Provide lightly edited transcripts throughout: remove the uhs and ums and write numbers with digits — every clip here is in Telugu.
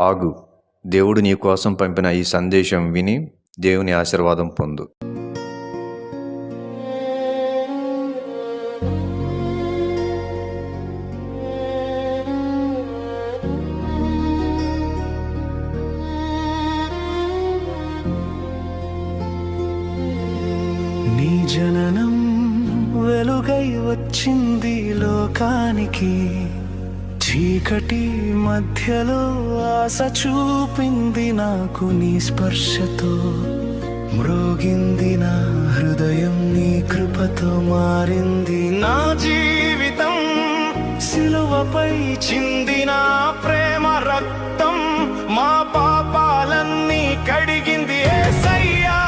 ఆగు, దేవుడు నీ కోసం పంపిన ఈ సందేశం విని దేవుని ఆశీర్వాదం పొందు. నీ జననం వెలుగై వచ్చింది లోకానికి, చీకటి మధ్యలో ఆశ చూపింది నాకు నీ స్పర్శతో. మ్రోగింది నా హృదయం, నీ కృపతో మారింది నా జీవితం. సిలువపై చిందిన ప్రేమ రక్తం మా పాపాలన్నీ కడిగింది. యేసయ్యా,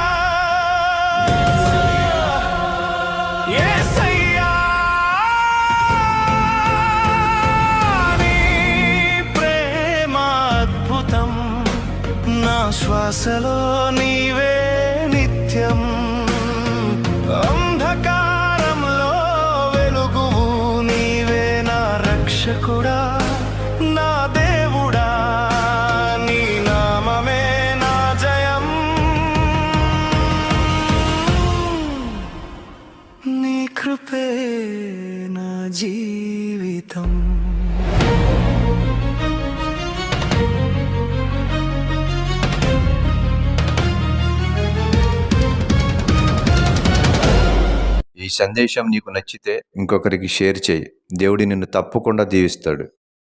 యేసయ్యా, నీ ప్రేమ అద్భుతం. నా శ్వాసలో నీవే నిత్యం. అంధకారంలో వెలుగువు నీవే, నా రక్షకుడా, నా దేవుడా. నీ నామమే నా జయం, నీ కృపే నా జీవితం. ఈ సందేశం నీకు నచ్చితే ఇంకొకరికి షేర్ చేయి. దేవుడు నిన్ను తప్పకుండా దీవిస్తాడు.